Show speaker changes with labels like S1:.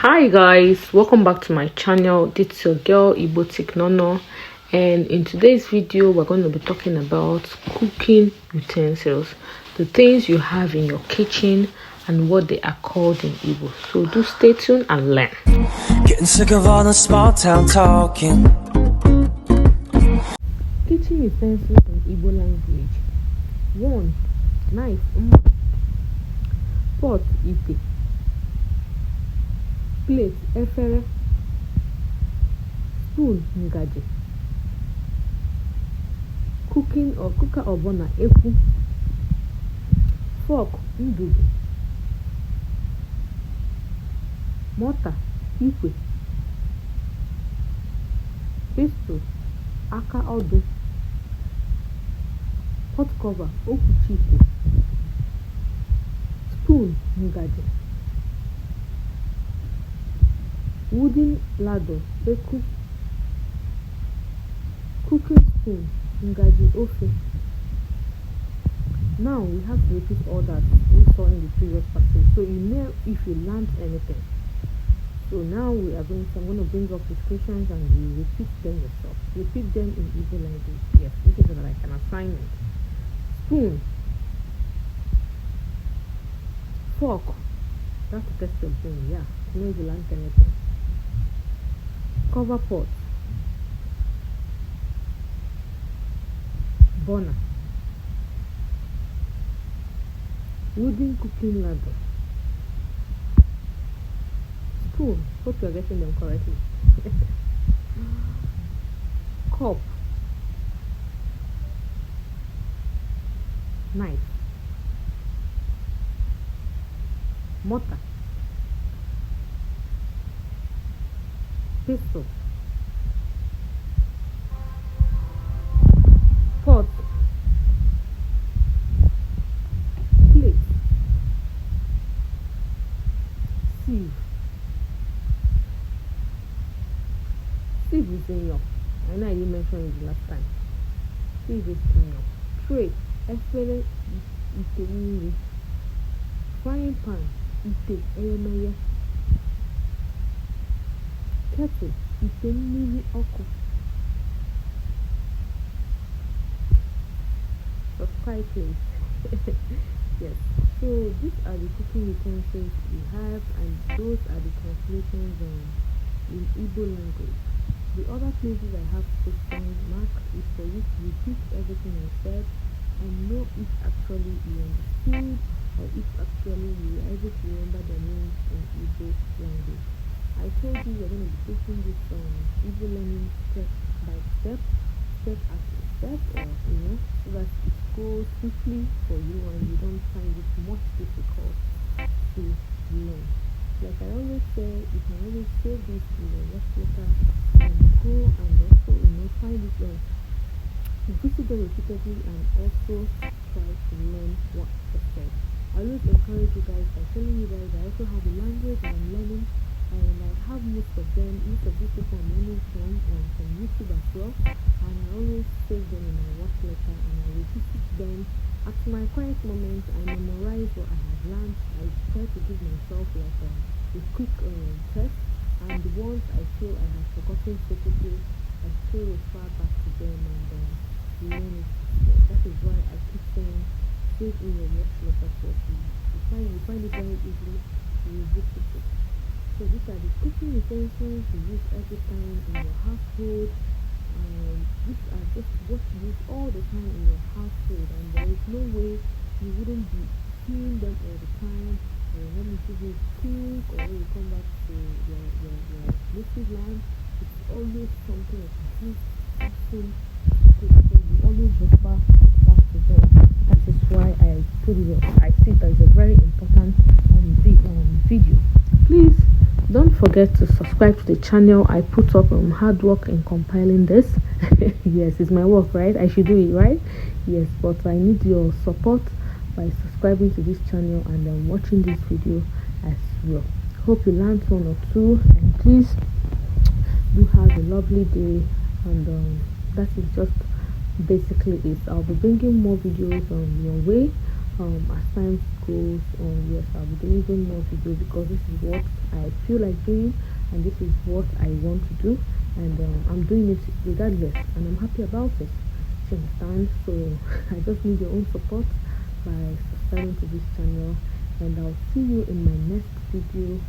S1: Hi guys, welcome back to my channel. This is your girl igboticnono, and in today's video we're going to be talking about cooking utensils, the things you have in your kitchen and what they are called in Igbo. So do stay tuned and learn.
S2: Getting sick of all the small town talking.
S1: Kitchen utensils in Igbo language. 1. Knife, pot, ite. Plate, efere. Spoon, ngaji. Cooking or cooker or burner, eku. Fork, ndugu. Mortar, ikwe. Pistol, aka odo. Pot cover, okuchite. Spoon, ngaji. Wooden ladle, eku. Cooking spoon, ngaji, ofe. Now we have to repeat all that we saw in the previous passage, so you know if you learned anything. So now I'm going to bring up the questions and you repeat them yourself. Repeat them in Igbo language. Yes, this is like an assignment. Spoon. Fork. That's to test your brain, yeah. You know if you learned anything. Cover pot. Burner. Wooden cooking ladle. Spoon. Hope you're getting them correctly. Cup. Knife. Mortar. Pistol. Pot. Plate. Sieve. Sieve is in your. I know I didn't mention it the last time. Sieve is in your. Tray. Efere ite mmiri. Frying pan. Ite eyemeye. Kettle. Ite mmiri ọkụ. Subscribe please. Yes. So these are the cooking utensils we have, and those are the translations in Igbo language. The other places I have question mark is for you to repeat everything I said and know if actually you understood or if actually you were able to remember the names in Igbo language. I told you we're going to be taking this Igbo learning step by step after step, or so that it goes swiftly for you and you don't find it much difficult to learn. Like I always say, you can always save this in your work letter and go and also find it visit them repeatedly and also try to learn what they said. I always encourage you guys by telling you guys I also have a language I'm learning, and I have most of these people I'm learning from YouTube as well, and I always save them in my work letter and I revisit them at my quiet moments. I memorize what I have learned. I try to give myself like a quick test, and the ones I feel I have forgotten so quickly, I still refer back to them and learn it. Yeah, that is why I keep saying save in your work letter so you find it very easily to revisit it. So these are the cooking utensils you use every time in your household. These are just what you use all the time in your household, and there is no way you wouldn't be seeing them all the time. When you cook or when you come back to your native land, it's always something that you use often to cook. So you always refer back to them. That is why I put it up. I think that is a very important video. Please don't forget to subscribe to the channel. I put up hard work in compiling this. Yes, it's my work, right? I should do it, right? Yes, but I need your support by subscribing to this channel and then watching this video as well. Hope you learned one or two, and please do have a lovely day. And that is just basically it. I'll be bringing more videos on your way. as time goes on, yes, I'll be doing even more videos because this is what I feel like doing and this is what I want to do, and I'm doing it regardless, and I'm happy about it. You understand? So I just need your own support by subscribing to this channel, and I'll see you in my next video